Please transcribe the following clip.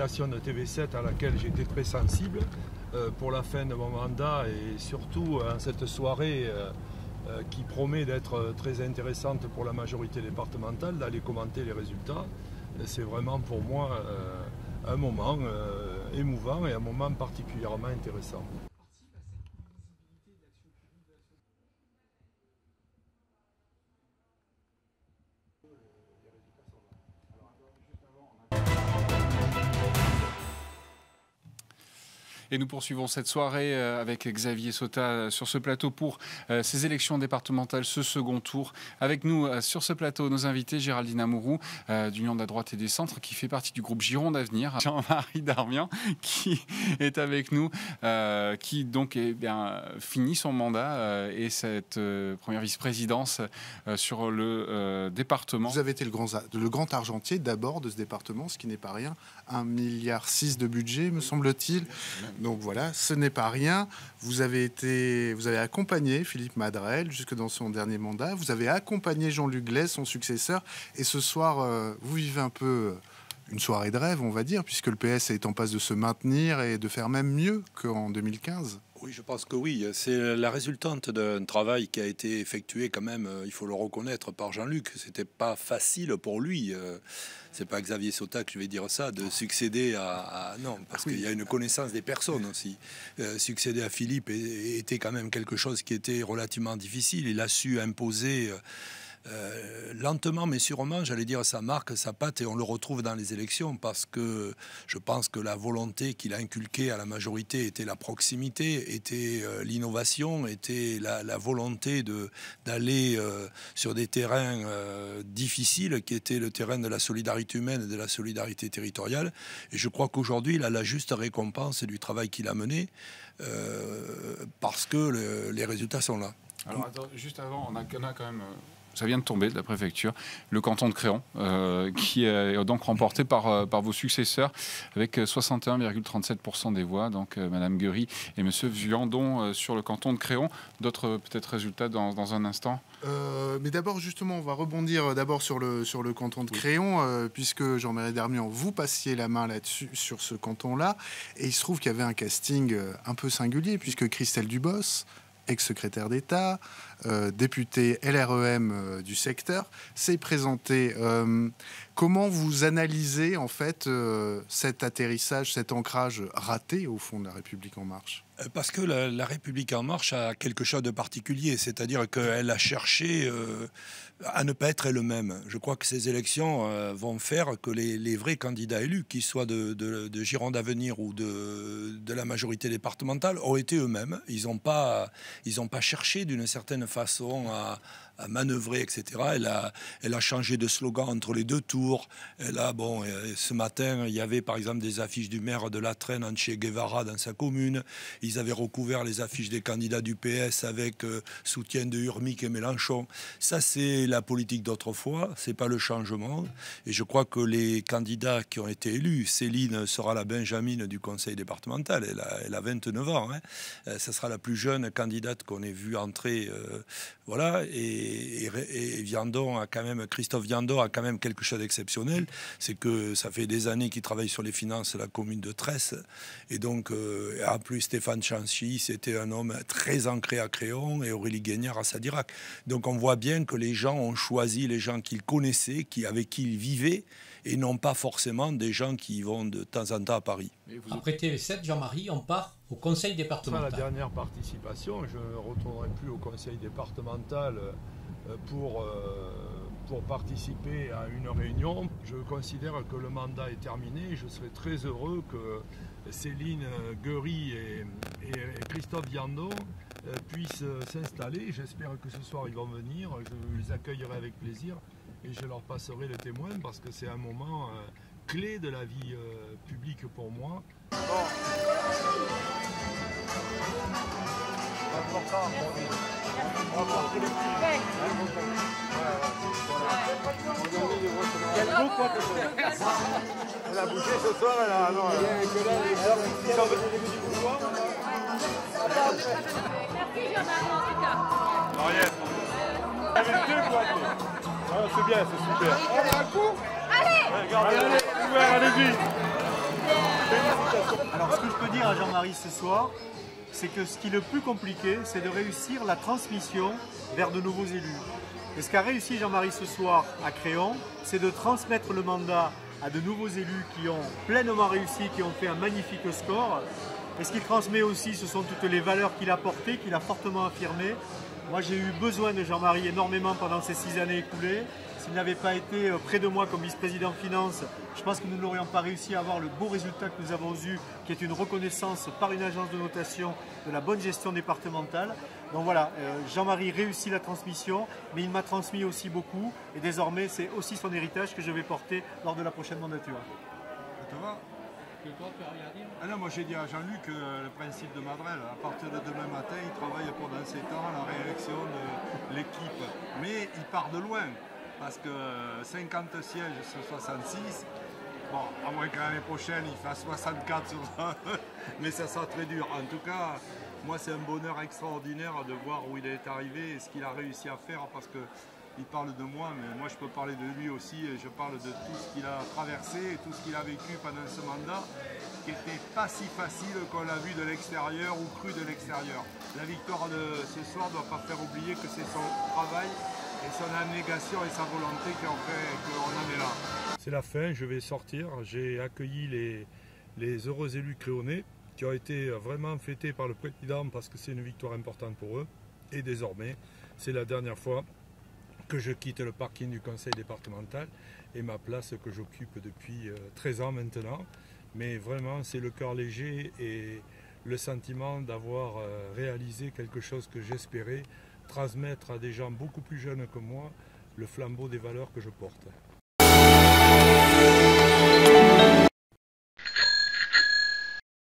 publication de TV7 à laquelle j'étais très sensible pour la fin de mon mandat et surtout en cette soirée qui promet d'être très intéressante pour la majorité départementale, d'aller commenter les résultats. C'est vraiment pour moi un moment émouvant et un moment particulièrement intéressant. Et nous poursuivons cette soirée avec Xavier Sautat sur ce plateau pour ces élections départementales, ce second tour. Avec nous sur ce plateau, nos invités, Géraldine Amouroux, d'Union de la droite et des centres, qui fait partie du groupe Gironde Avenir. Jean-Marie Darmian, qui est avec nous, qui donc finit son mandat et cette première vice-présidence sur le département. Vous avez été le grand argentier d'abord de ce département, ce qui n'est pas rien. 1,6 milliard de budget, me semble-t-il. Donc voilà, ce n'est pas rien. Vous avez accompagné Philippe Madrelle jusque dans son dernier mandat. Vous avez accompagné Jean-Luc Gleyze, son successeur. Et ce soir, vous vivez un peu une soirée de rêve, on va dire, puisque le PS est en passe de se maintenir et de faire même mieux qu'en 2015. Oui, je pense que oui. C'est la résultante d'un travail qui a été effectué quand même, il faut le reconnaître, par Jean-Luc. C'était pas facile pour lui. C'est pas Xavier Sautat que je vais dire ça, de succéder non, parce qu'il y a une connaissance des personnes aussi. Succéder à Philippe était quand même quelque chose qui était relativement difficile. Il a su imposer lentement mais sûrement, j'allais dire, sa marque, sa patte, et on le retrouve dans les élections parce que je pense que la volonté qu'il a inculquée à la majorité était la proximité, était l'innovation, était la volonté d'aller sur des terrains difficiles qui étaient le terrain de la solidarité humaine et de la solidarité territoriale. Et je crois qu'aujourd'hui, il a la juste récompense du travail qu'il a mené parce que les résultats sont là. Alors, attends, juste avant, on a quand même... Ça vient de tomber de la préfecture, le canton de Créon, qui est donc remporté par vos successeurs avec 61,37% des voix, donc Madame Guery et Monsieur Viandon sur le canton de Créon. D'autres peut-être résultats dans un instant. Mais d'abord, justement, on va rebondir d'abord sur le canton de Créon, puisque Jean-Marie Darmian, vous passiez la main là-dessus, sur ce canton-là, et il se trouve qu'il y avait un casting un peu singulier, puisque Christelle Dubos, ex-secrétaire d'État, député LREM du secteur, s'est présenté. Comment vous analysez en fait cet atterrissage, cet ancrage raté au fond de La République En Marche ? Parce que la République En Marche a quelque chose de particulier, c'est-à-dire qu'elle a cherché à ne pas être elle-même. Je crois que ces élections vont faire que les vrais candidats élus, qu'ils soient de Gironde Avenir ou de la majorité départementale, ont été eux-mêmes. Ils n'ont pas cherché d'une certaine façon à manœuvrer, etc. Elle a changé de slogan entre les deux tours. Ce matin, il y avait par exemple des affiches du maire de La Trenne, Che Guevara, dans sa commune. Ils avaient recouvert les affiches des candidats du PS avec soutien de Urmic et Mélenchon. Ça, c'est la politique d'autrefois, c'est pas le changement. Et je crois que les candidats qui ont été élus, Céline sera la Benjamine du conseil départemental, elle a 29 ans. Ça sera la plus jeune candidate qu'on ait vue entrer. Voilà. Et Viandon a quand même, Christophe Viandon a quand même quelque chose d'exceptionnel, c'est que ça fait des années qu'il travaille sur les finances de la commune de Tresse, et donc en plus Stéphane Chanchy, c'était un homme très ancré à Créon, et Aurélie Guignard à Sadirac. Donc on voit bien que les gens ont choisi les gens qu'ils connaissaient, avec qui ils vivaient, et non pas forcément des gens qui vont de temps en temps à Paris. Après TV7, Jean-Marie, on part au conseil départemental. La dernière participation, je ne retournerai plus au conseil départemental pour participer à une réunion. Je considère que le mandat est terminé. Je serais très heureux que Céline Guery et Christophe Viandon puissent s'installer. J'espère que ce soir ils vont venir. Je les accueillerai avec plaisir et je leur passerai le témoin parce que c'est un moment clé de la vie publique pour moi. Quel beau quoi que elle a bougé ce soir, elle a... Non, ils sont venus début du couloir. Merci Jean-Marie en tout cas. Mariette. Avec deux quoi. C'est bien, c'est super. Allez, un coup. Allez. Regardez, allez-y. Alors ce que je peux dire à Jean-Marie ce soir, c'est que ce qui est le plus compliqué, c'est de réussir la transmission vers de nouveaux élus. Et ce qu'a réussi Jean-Marie ce soir à Créon, c'est de transmettre le mandat à de nouveaux élus qui ont pleinement réussi, qui ont fait un magnifique score. Et ce qu'il transmet aussi, ce sont toutes les valeurs qu'il a portées, qu'il a fortement affirmées. Moi, j'ai eu besoin de Jean-Marie énormément pendant ces 6 années écoulées. S'il n'avait pas été près de moi comme vice-président finance, je pense que nous n'aurions pas réussi à avoir le beau résultat que nous avons eu, qui est une reconnaissance par une agence de notation de la bonne gestion départementale. Donc voilà, Jean-Marie réussit la transmission, mais il m'a transmis aussi beaucoup. Et désormais, c'est aussi son héritage que je vais porter lors de la prochaine mandature. Ça te va? Ah non, moi j'ai dit à Jean-Luc le principe de Madrel, à partir de demain matin, il travaille pendant 7 ans la réélection de l'équipe. Mais il part de loin, parce que 50 sièges sur 66, bon, à moins que l'année prochaine il fasse 64 sur ça, mais ça sera très dur. En tout cas, moi c'est un bonheur extraordinaire de voir où il est arrivé et ce qu'il a réussi à faire, parce que il parle de moi, mais moi je peux parler de lui aussi, et je parle de tout ce qu'il a traversé et tout ce qu'il a vécu pendant ce mandat, qui n'était pas si facile qu'on l'a vu de l'extérieur ou cru de l'extérieur. La victoire de ce soir ne doit pas faire oublier que c'est son travail et son abnégation et sa volonté qui ont fait qu'on en est là. C'est la fin, je vais sortir. J'ai accueilli les heureux élus créonais qui ont été vraiment fêtés par le président parce que c'est une victoire importante pour eux. Et désormais, c'est la dernière fois que je quitte le parking du conseil départemental et ma place que j'occupe depuis 13 ans maintenant. Mais vraiment, c'est le cœur léger et le sentiment d'avoir réalisé quelque chose que j'espérais, transmettre à des gens beaucoup plus jeunes que moi le flambeau des valeurs que je porte.